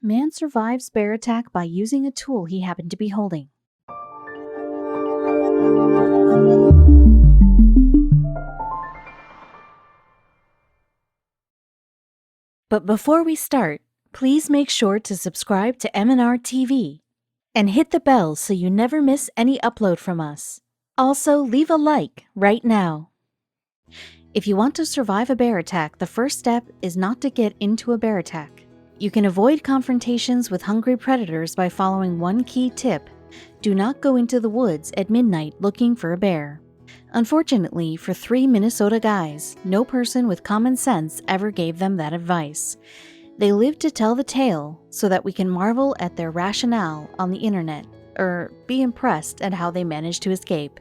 Man survives bear attack by using a tool he happened to be holding. But before we start, please make sure to subscribe to M&R TV and hit the bell so you never miss any upload from us. Also, leave a like right now. If you want to survive a bear attack, the first step is not to get into a bear attack. You can avoid confrontations with hungry predators by following one key tip. Do not go into the woods at midnight looking for a bear. Unfortunately, for 3 Minnesota guys, no person with common sense ever gave them that advice. They live to tell the tale so that we can marvel at their rationale on the internet, or be impressed at how they managed to escape.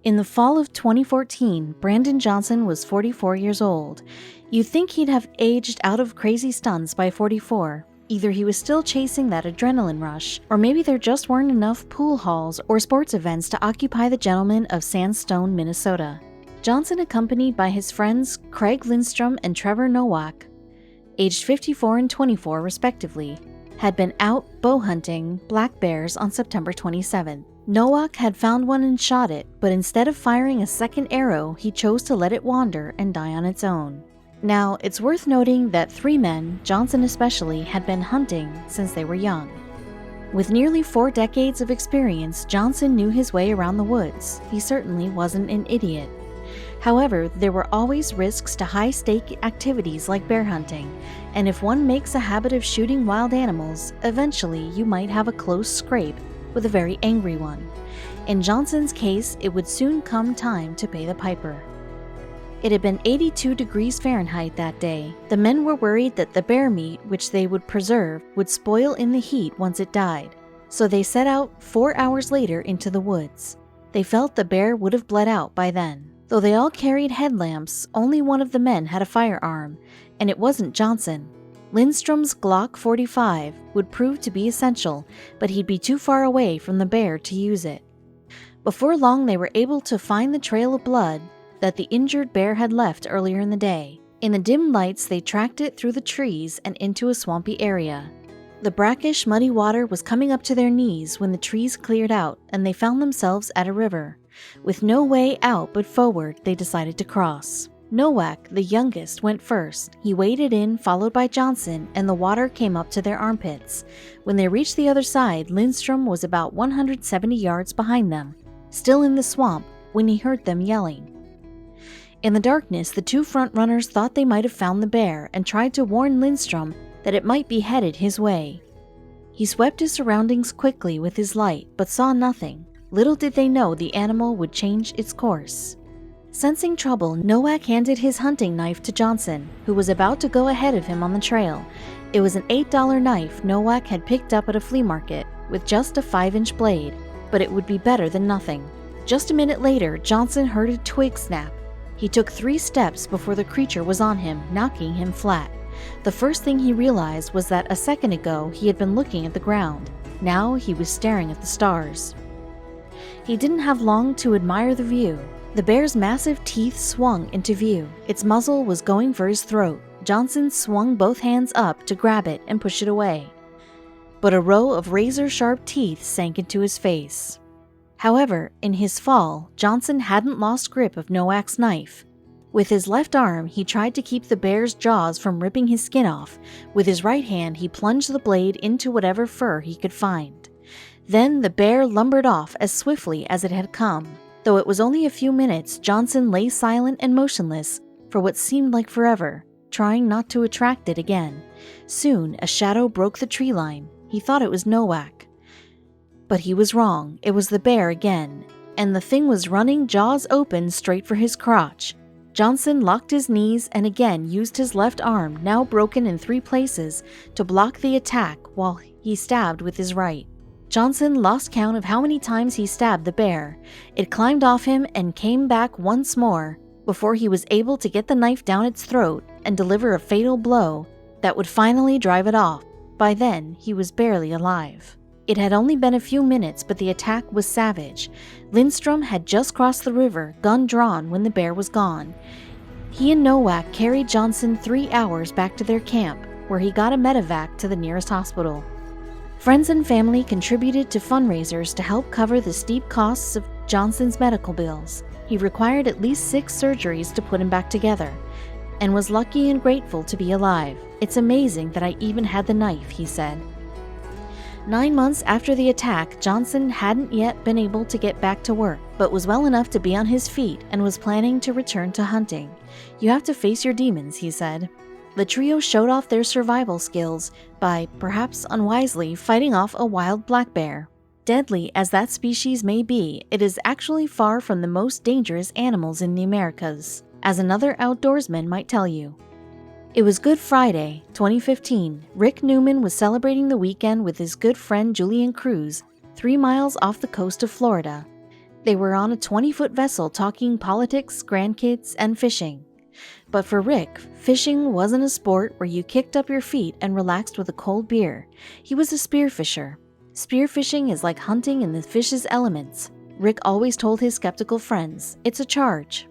In the fall of 2014, Brandon Johnson was 44 years old. You'd think he'd have aged out of crazy stunts by 44. Either he was still chasing that adrenaline rush, or maybe there just weren't enough pool halls or sports events to occupy the gentleman of Sandstone, Minnesota. Johnson, accompanied by his friends Craig Lindstrom and Trevor Nowak, aged 54 and 24 respectively, had been out bow hunting black bears on September 27th. Nowak had found one and shot it, but instead of firing a second arrow, he chose to let it wander and die on its own. Now, it's worth noting that 3 men, Johnson especially, had been hunting since they were young. With nearly 4 decades of experience, Johnson knew his way around the woods. He certainly wasn't an idiot. However, there were always risks to high-stake activities like bear hunting, and if one makes a habit of shooting wild animals, eventually you might have a close scrape with a very angry one. In Johnson's case, it would soon come time to pay the piper. It had been 82 degrees Fahrenheit that day. The men were worried that the bear meat, which they would preserve, would spoil in the heat once it died. So they set out 4 hours later into the woods. They felt the bear would have bled out by then. Though they all carried headlamps, only one of the men had a firearm, and it wasn't Johnson. Lindstrom's Glock 45 would prove to be essential, but he'd be too far away from the bear to use it. Before long, they were able to find the trail of blood that the injured bear had left earlier in the day. In the dim lights, they tracked it through the trees and into a swampy area. The brackish, muddy water was coming up to their knees when the trees cleared out and they found themselves at a river. With no way out but forward, they decided to cross. Nowak, the youngest, went first. He waded in, followed by Johnson, and the water came up to their armpits. When they reached the other side, Lindstrom was about 170 yards behind them, still in the swamp, when he heard them yelling. In the darkness, the 2 front runners thought they might have found the bear and tried to warn Lindstrom that it might be headed his way. He swept his surroundings quickly with his light, but saw nothing. Little did they know the animal would change its course. Sensing trouble, Nowak handed his hunting knife to Johnson, who was about to go ahead of him on the trail. It was an $8 knife Nowak had picked up at a flea market, with just a 5-inch blade, but it would be better than nothing. Just a minute later, Johnson heard a twig snap. He took 3 steps before the creature was on him, knocking him flat. The first thing he realized was that a second ago he had been looking at the ground. Now he was staring at the stars. He didn't have long to admire the view. The bear's massive teeth swung into view. Its muzzle was going for his throat. Johnson swung both hands up to grab it and push it away. But a row of razor-sharp teeth sank into his face. However, in his fall, Johnson hadn't lost grip of Nowak's knife. With his left arm, he tried to keep the bear's jaws from ripping his skin off. With his right hand, he plunged the blade into whatever fur he could find. Then the bear lumbered off as swiftly as it had come. Though it was only a few minutes, Johnson lay silent and motionless for what seemed like forever, trying not to attract it again. Soon, a shadow broke the tree line. He thought it was Nowak. But he was wrong. It was the bear again, and the thing was running jaws open straight for his crotch. Johnson locked his knees and again used his left arm, now broken in 3 places, to block the attack while he stabbed with his right. Johnson lost count of how many times he stabbed the bear. It climbed off him and came back once more before he was able to get the knife down its throat and deliver a fatal blow that would finally drive it off. By then, he was barely alive. It had only been a few minutes, but the attack was savage. Lindstrom had just crossed the river, gun drawn, when the bear was gone. He and Nowak carried Johnson 3 hours back to their camp. where he got a medevac to the nearest hospital. Friends and family contributed to fundraisers to help cover the steep costs of Johnson's medical bills. He required at least 6 surgeries to put him back together, and was lucky and grateful to be alive. "It's amazing that I even had the knife," he said. 9 months after the attack, Johnson hadn't yet been able to get back to work, but was well enough to be on his feet and was planning to return to hunting. "You have to face your demons," he said. The trio showed off their survival skills by, perhaps unwisely, fighting off a wild black bear. Deadly as that species may be, it is actually far from the most dangerous animals in the Americas, as another outdoorsman might tell you. It was Good Friday, 2015. Rick Newman was celebrating the weekend with his good friend Julian Cruz, 3 miles off the coast of Florida. They were on a 20-foot vessel talking politics, grandkids, and fishing. But for Rick, fishing wasn't a sport where you kicked up your feet and relaxed with a cold beer. He was a spearfisher. Spearfishing is like hunting in the fish's elements. Rick always told his skeptical friends, "It's a charge."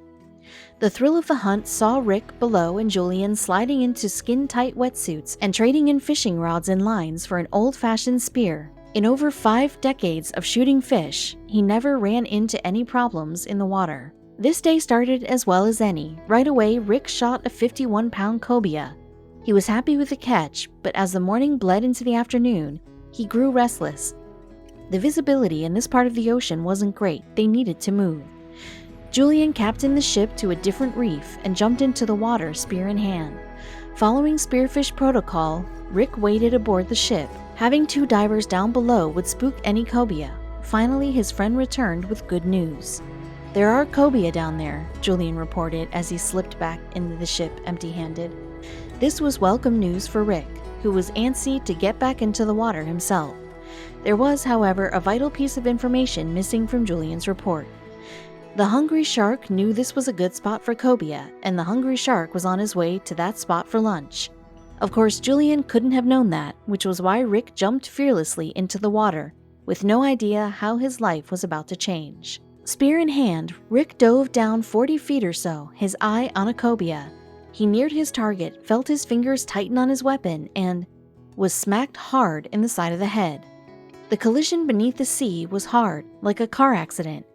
The thrill of the hunt saw Rick below and Julian sliding into skin-tight wetsuits and trading in fishing rods and lines for an old-fashioned spear. In over 5 decades of shooting fish, he never ran into any problems in the water. This day started as well as any. Right away, Rick shot a 51-pound cobia. He was happy with the catch, but as the morning bled into the afternoon, he grew restless. The visibility in this part of the ocean wasn't great. They needed to move. Julian captained the ship to a different reef and jumped into the water, spear in hand. Following spearfish protocol, Rick waited aboard the ship. Having 2 divers down below would spook any cobia. Finally, his friend returned with good news. "There are cobia down there," Julian reported as he slipped back into the ship empty-handed. This was welcome news for Rick, who was antsy to get back into the water himself. There was, however, a vital piece of information missing from Julian's report. The hungry shark knew this was a good spot for cobia, and the hungry shark was on his way to that spot for lunch. Of course, Julian couldn't have known that, which was why Rick jumped fearlessly into the water, with no idea how his life was about to change. Spear in hand, Rick dove down 40 feet or so, his eye on a cobia. He neared his target, felt his fingers tighten on his weapon, and was smacked hard in the side of the head. The collision beneath the sea was hard, like a car accident.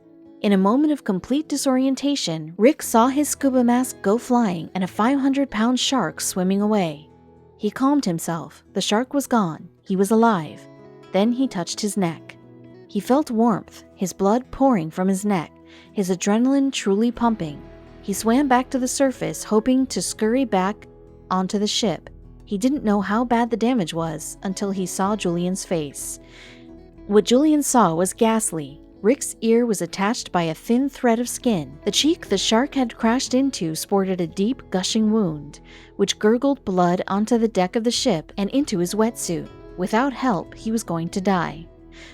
In a moment of complete disorientation, Rick saw his scuba mask go flying and a 500-pound shark swimming away. He calmed himself. The shark was gone. He was alive. Then he touched his neck. He felt warmth, his blood pouring from his neck, his adrenaline truly pumping. He swam back to the surface, hoping to scurry back onto the ship. He didn't know how bad the damage was until he saw Julian's face. What Julian saw was ghastly. Rick's ear was attached by a thin thread of skin. The cheek the shark had crashed into sported a deep, gushing wound, which gurgled blood onto the deck of the ship and into his wetsuit. Without help, he was going to die.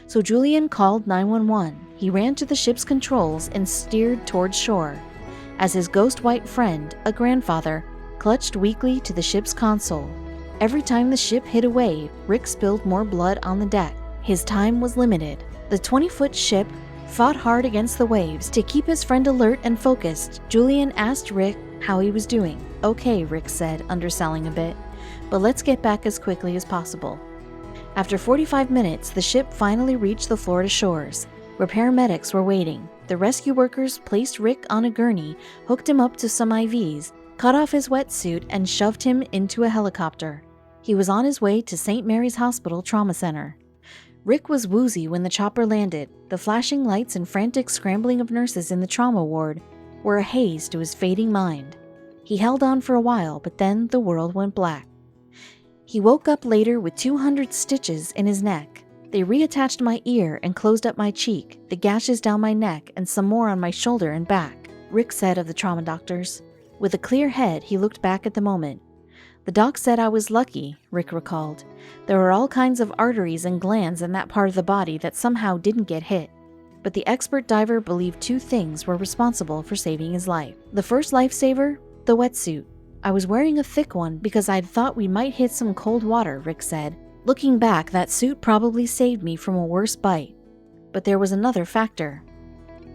So Julian called 911. He ran to the ship's controls and steered towards shore. As his ghost-white friend, a grandfather, clutched weakly to the ship's console. Every time the ship hit a wave, Rick spilled more blood on the deck. His time was limited. The 20-foot ship fought hard against the waves. To keep his friend alert and focused, Julian asked Rick how he was doing. "Okay," Rick said, underselling a bit, "but let's get back as quickly as possible." After 45 minutes, the ship finally reached the Florida shores, where paramedics were waiting. The rescue workers placed Rick on a gurney, hooked him up to some IVs, cut off his wetsuit, and shoved him into a helicopter. He was on his way to St. Mary's Hospital Trauma Center. Rick was woozy when the chopper landed. The flashing lights and frantic scrambling of nurses in the trauma ward were a haze to his fading mind. He held on for a while, but then the world went black. He woke up later with 200 stitches in his neck. They reattached my ear and closed up my cheek, the gashes down my neck, and some more on my shoulder and back, Rick said of the trauma doctors. With a clear head, he looked back at the moment. "The doc said I was lucky," Rick recalled. "There were all kinds of arteries and glands in that part of the body that somehow didn't get hit. But the expert diver believed 2 things were responsible for saving his life. The first lifesaver, the wetsuit. I was wearing a thick one because I'd thought we might hit some cold water," Rick said. "Looking back, that suit probably saved me from a worse bite. But there was another factor.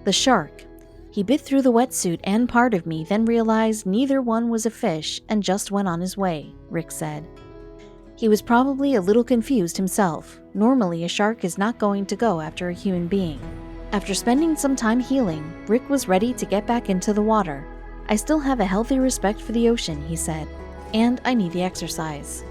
The shark. He bit through the wetsuit and part of me, then realized neither one was a fish and just went on his way," Rick said. He was probably a little confused himself. Normally, a shark is not going to go after a human being. After spending some time healing, Rick was ready to get back into the water. "I still have a healthy respect for the ocean," he said, "and I need the exercise."